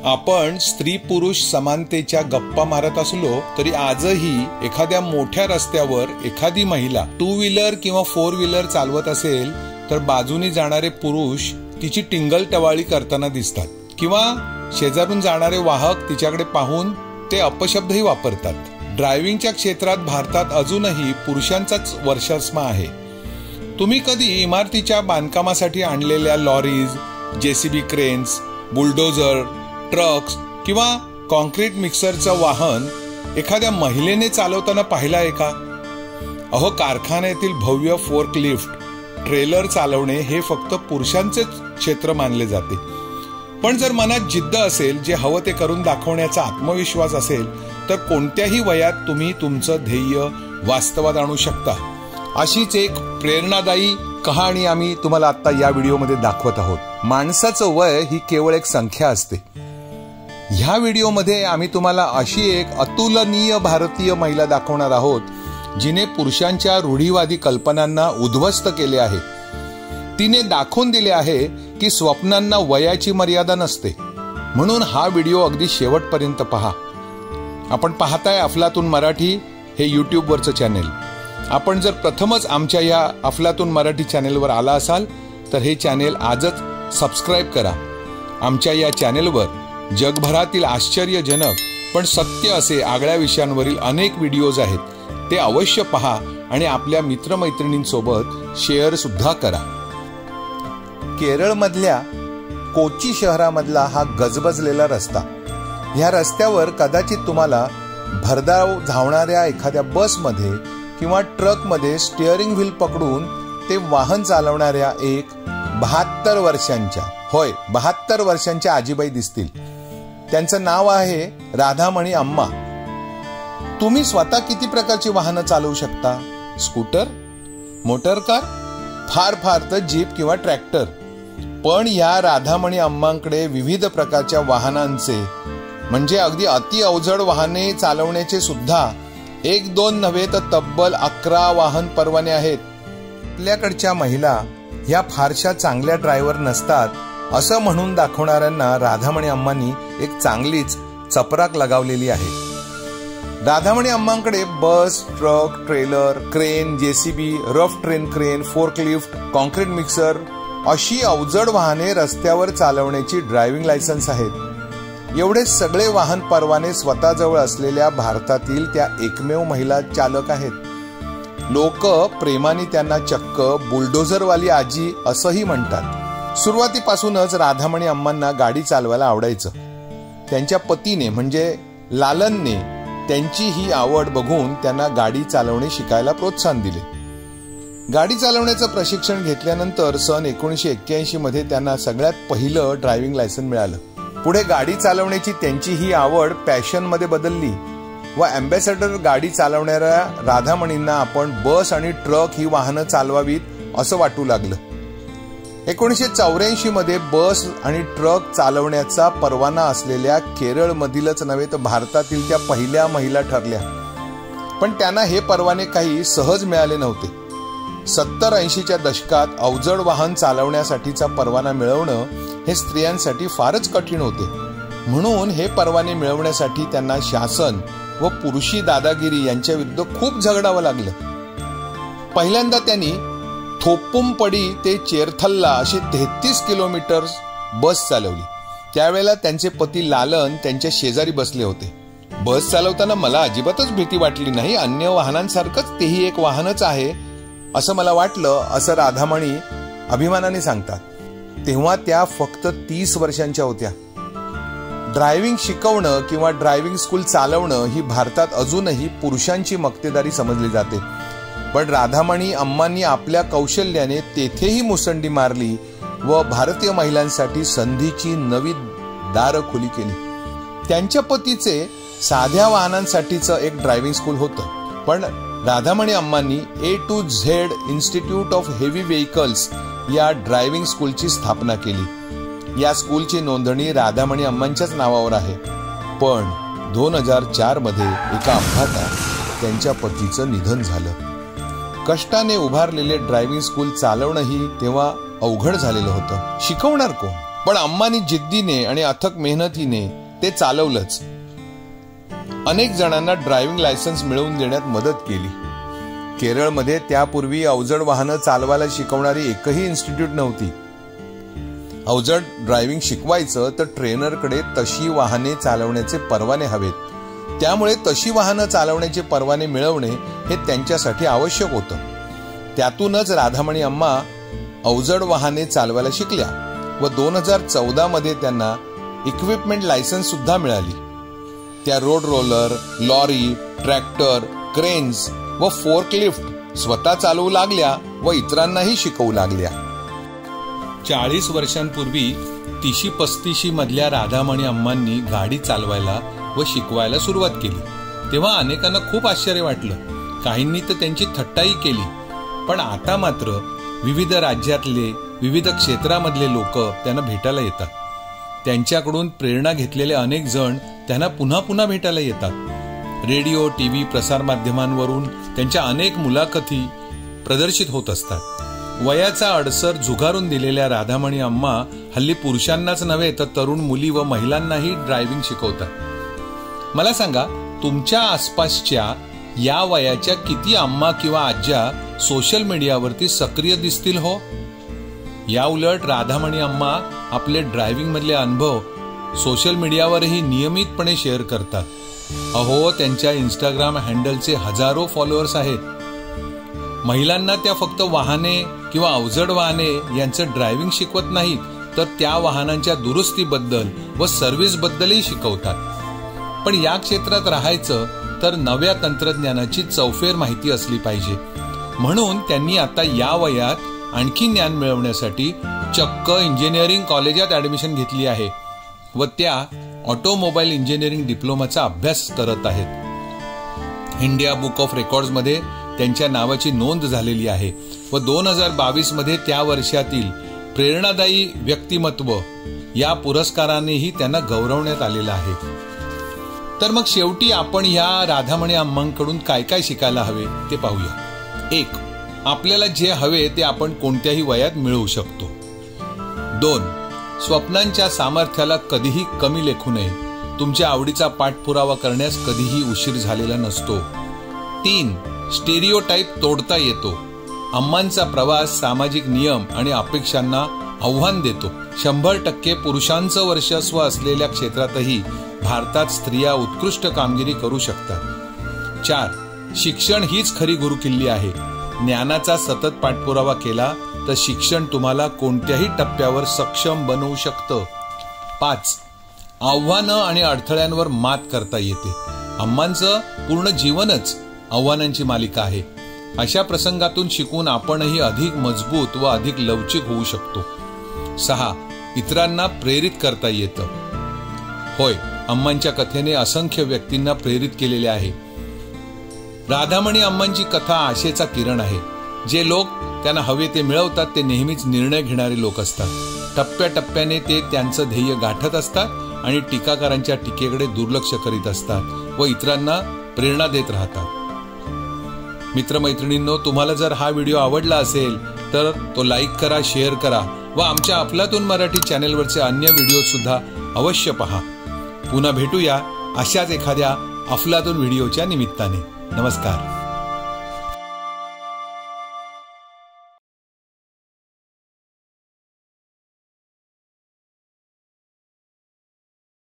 आपण स्त्री पुरुष समानतेच्या गप्पा मारत असलो तरी आजही एखाद्या मोठ्या रस्त्यावर एखादी महिला 2 व्हीलर किंवा 4 व्हीलर चालवत असेल तर बाजूने जाणारे पुरुष तिची टिंगल टवाळी करताना दिसतात किंवा शेजारून जाणारे वाहक तिच्याकडे पाहून ते अपशब्दही वापरतात. ड्रायव्हिंगच्या क्षेत्रात भारतात अजूनही पुरुषांचाच वर्चस्व आहे. तुम्ही कधी इमारतीच्या बांधकामासाठी आणलेल्या lorries, JCB cranes, bulldozer, trucks किंवा कॉन्क्रीट मिक्सरचं वाहन एखाद्या महिलेने चालवताना पाहिलं आहे का? अहो, कारखान्यातील भव्य फोर्कलिफ्ट, ट्रेलर चालवणे हे फक्त पुरुषांचेच क्षेत्र मानले जाते. पण जर मनात जिद्द असेल, जे हवं ते करून दाखवण्याचा आत्मविश्वास असेल तर कोणत्याही वयात तुम्ही तुमचं ध्येय वास्तवात आणू शकता. अशीच एक प्रेरणादायी कहाणी आम्ही तुम्हाला आता या व्हिडिओमध्ये दाखवत आहोत. माणसाचं वय ही केवळ एक संख्या असते. ह्या व्हिडिओमध्ये आम्ही तुम्हाला अशी एक अतुलनीय भारतीय महिला दाखवणार आहोत जिने पुरुषांच्या रूढीवादी कल्पनांना उद्ध्वस्त केले आहे. तिने दाखवून दिले आहे की स्वप्नांना वयाची मर्यादा नसते. म्हणून हा व्हिडिओ अगदी शेवटपर्यंत पहा. आपण पाहताय अफलातून मराठी हे यूट्यूबवरचं चॅनेल. आपण जर प्रथमच आमच्या या अफलातून मराठी चॅनेलवर आला असाल तर हे चॅनेल आजच सबस्क्राईब करा. आमच्या या चॅनेलवर जगभरातील आश्चर्यजनक पण सत्य असे आगळ्या विषयांवरील अनेक व्हिडिओज आहेत. ते अवश्य पहा आणि आपल्या मित्रमैत्रिणींसोबत शेअर सुद्धा करा. केरळमधल्या कोची शहरामधला हा गजबजलेला रस्ता. ह्या रस्त्यावर कदाचित तुम्हाला भरधाव धावणाऱ्या एखाद्या बसमध्ये किंवा ट्रकमध्ये स्टिअरिंग व्हील पकडून ते वाहन चालवणाऱ्या एक 72 वर्षांच्या 72 वर्षांच्या आजीबाई दिसतील. त्यांचं नाव आहे राधामणी अम्मा. तुम्ही स्वतः किती प्रकारची वाहनं चालवू शकता? स्कूटर, मोटरकार, फार फार तर जीप किंवा ट्रॅक्टर. पण या राधामणी अम्मांकडे विविध प्रकारच्या वाहनांचे म्हणजे अगदी अति अवजड वाहने चालवण्याचे सुद्धा 1-2 नव्हे तर तब्बल 11 वाहन परवाने आहेत. आपल्याकडच्या महिला ह्या फारशा चांगल्या ड्रायव्हर नसतात असं म्हणून दाखवणाऱ्यांना राधामणी अम्मांनी एक चांगलीच चपराक लगावलेली आहे. राधामणी अम्मांकडे bus, truck, trailer, crane, JCB, rough terrain crane, forklift, concrete mixer अशी अवजड वाहने रस्त्यावर चालवण्याची ड्रायव्हिंग लायसन्स आहेत. एवढे सगळे वाहन परवाने स्वतःजवळ असलेल्या भारतातील त्या एकमेव महिला चालक आहेत. लोक प्रेमाने त्यांना चक्क बुलडोझरवाली आजी असंही म्हणतात. सुरुवातीपासूनच राधामणी अम्मांना गाडी चालवायला आवडायचं. त्यांच्या पतीने म्हणजे लालनने त्यांची ही आवड बघून त्यांना गाडी चालवणे शिकायला प्रोत्साहन दिले. गाडी चालवण्याचं प्रशिक्षण घेतल्यानंतर सन 1981 मध्ये त्यांना सगळ्यात पहिलं ड्रायव्हिंग लायसन मिळालं. पुढे गाडी चालवण्याची त्यांची ही आवड पॅशन मध्ये बदलली व अँबॅसेडर गाडी चालवणाऱ्या राधामणींना आपण बस आणि ट्रक ही वाहनं चालवावीत असं वाटू लागलं. 1984 मध्ये बस आणि ट्रक चालवण्याचा परवाना असलेल्या केरळमधीलच नव्हे तर भारतातील त्या पहिल्या महिला ठरल्या. पण त्यांना हे परवाने काही सहज मिळाले नव्हते. 70-80च्या दशकात अवजड वाहन चालवण्यासाठीचा परवाना मिळवणं हे स्त्रियांसाठी फारच कठीण होते. म्हणून हे परवाने मिळवण्यासाठी त्यांना शासन व पुरुषी दादागिरी यांच्या विरुद्ध खूप झगडावं लागलं. पहिल्यांदा त्यांनी थोप्पुमपडी ते चेरथल्ला अशी 33 किलोमीटर बस चालवली. त्यावेळेला त्यांचे पती लालन त्यांच्या शेजारी बसले होते. बस चालवताना मला अजिबातच भीती वाटली नाही. अन्य वाहनांसारखंच तेही एक वाहनच आहे असं मला वाटलं, असं राधामणी अभिमानाने सांगतात. तेव्हा त्या फक्त 30 वर्षांच्या होत्या. ड्रायव्हिंग शिकवणं किंवा ड्रायव्हिंग स्कूल चालवणं ही भारतात अजूनही पुरुषांची मक्तेदारी समजली जाते. पण राधामणी अम्मांनी आपल्या कौशल्याने तेथेही मुसंडी मारली व भारतीय महिलांसाठी संधीची नवी दारं खुली केली. त्यांच्या पतीचे साध्या वाहनांसाठीचं एक ड्रायव्हिंग स्कूल होतं. पण Radhamani अम्मांनी A to Z institute of heavy vehicles या ड्रायव्हिंग स्कूलची स्थापना केली. या स्कूलची नोंदणी राधामणी अम्मांच्याच नावावर आहे. पण 2004 मध्ये एका अपघातात त्यांच्या पतीचं निधन झालं. कष्टाने उभारलेले ड्रायव्हिंग स्कूल चालवणंही तेव्हा अवघड झालेलं होतं. शिकवणार कोण? पण अम्मानी जिद्दीने आणि अथक मेहनतीने ते चालवलंच. अनेक जणांना ड्रायव्हिंग लायसन्स मिळवून देण्यात मदत केली. केरळमध्ये त्यापूर्वी अवजड वाहनं चालवायला शिकवणारी एकही इन्स्टिट्यूट नव्हती. अवजड ड्रायव्हिंग शिकवायचं तर ट्रेनरकडे तशी वाहने चालवण्याचे परवाने हवेत. त्यामुळे तशी वाहनं चालवण्याचे परवाने मिळवणे हे त्यांच्यासाठी आवश्यक होतं. त्यातूनच राधामणी अम्मा अवजड वाहने चालवायला शिकल्या व 2014 मध्ये त्यांना इक्विपमेंट लायसन्स सुद्धा मिळाली. त्या road roller, lorry, tractor, cranes व फोर्कलिफ्ट स्वतः चालवू लागल्या व इतरांनाही शिकवू लागल्या. 40 वर्षांपूर्वी 30-35 मधल्या राधामणी अम्मांनी गाडी चालवायला व शिकवायला सुरुवात केली. तेव्हा अनेकांना खूप आश्चर्य वाटलं. काहींनी तर त्यांची थट्टाही केली. पण आता मात्र विविध राज्यातले, विविध क्षेत्रामधले लोक त्यांना भेटायला येतात. त्यांच्याकडून प्रेरणा घेतलेले अनेक जण त्यांना पुन्हा पुन्हा भेटायला येतात. रेडिओ, टीव्ही, प्रसारमाध्यमांवरून त्यांच्या अनेक मुलाखती प्रदर्शित होत असतात. वयाचा अडसर झुगारून दिलेल्या राधामणी अम्मा हल्ली पुरुषांनाच नव्हे तर तरुण मुली व महिलांनाही ड्रायव्हिंग शिकवतात. मला सांगा, तुमच्या आसपासच्या या वयाच्या किती अम्मा किंवा आज्या सोशल मीडियावरती सक्रिय दिसतील हो? या उलट राधामणी अम्मा आपले ड्रायव्हिंग मधले अनुभव सोशल मीडियावरही नियमितपणे शेअर करतात. अहो, त्यांच्या इंस्टाग्राम हँडलचे हजारो फॉलोअर्स आहेत. महिलांना त्या फक्त वाहने किंवा अवजड वाहने यांचं ड्रायव्हिंग शिकवत नाहीत, तर त्या वाहनांच्या दुरुस्तीबद्दल व सर्व्हिसबद्दलही शिकवतात. पण या क्षेत्रात राहायचं तर नव्या तंत्रज्ञानाची चौफेर माहिती असली पाहिजे. म्हणून त्यांनी आता या वयात आणखी ज्ञान मिळवण्यासाठी चक्क इंजिनिअरिंग कॉलेजात ऍडमिशन घेतली आहे व त्या ऑटोमोबाईल इंजिनिअरिंग डिप्लोमाचा अभ्यास करत आहेत. इंडिया बुक ऑफ रेकॉर्ड्स मध्ये त्यांच्या नावाची नोंद झालेली आहे व 2022 मध्ये त्या वर्षातील प्रेरणादायी व्यक्तिमत्व या पुरस्कारानेही त्यांना गौरवण्यात आलेलं आहे. तर मग शेवटी आपण या राधामणी अम्मांकडून काय काय शिकायला हवे ते पाहूया. 1. आपल्याला जे हवे ते आपण कोणत्याही वयात मिळवू शकतो. 2. स्वप्नांच्या सामर्थ्याला कधीही कमी लेखू नये. तुमच्या आवडीचा पाठपुरावा करण्यास कधीही उशीर झालेला नसतो. 3. स्टेरिओटाइप तोडता येतो. अम्मांचा प्रवास सामाजिक नियम आणि अपेक्षांना आव्हान देतो. 100% पुरुषांचं वर्चस्व असलेल्या क्षेत्रातही भारतात स्त्रिया उत्कृष्ट कामगिरी करू शकतात. 4. शिक्षण हीच खरी गुरुकिल्ली आहे. ज्ञानाचा सतत पाठपुरावा केला तर शिक्षण तुम्हाला कोणत्याही टप्प्यावर सक्षम बनवू शकतं. 5. आव्हानं आणि अडथळ्यांवर मात करता येते. अम्मांचं पूर्ण जीवनच आव्हानांची मालिका आहे. अशा प्रसंगातून शिकून आपणही अधिक मजबूत व अधिक लवचिक होऊ शकतो. 6. इतरांना प्रेरित करता येतं. होय, अम्मांच्या कथेने असंख्य व्यक्तींना प्रेरित केलेले आहे. राधामणी अम्मांची कथा आशेचा किरण आहे. जे लोक त्यांना हवे ते मिळवतात ते नेहमीच निर्णय घेणारे लोक असतात. टप्प्याटप्प्याने ते त्यांचं ध्येय गाठत असतात आणि टीकाकारांच्या टीकेकडे दुर्लक्ष करीत असतात व इतरांना प्रेरणा देत राहतात. मित्रमैत्रिणींनो, तुम्हाला जर हा व्हिडिओ आवडला असेल तर तो लाईक करा, शेअर करा व आमच्या अफलातून मराठी चॅनेलवरचे अन्य व्हिडिओ सुद्धा अवश्य पहा. पुन्हा भेटूया अशाच एखाद्या अफलातून व्हिडिओच्या निमित्ताने. नमस्कार.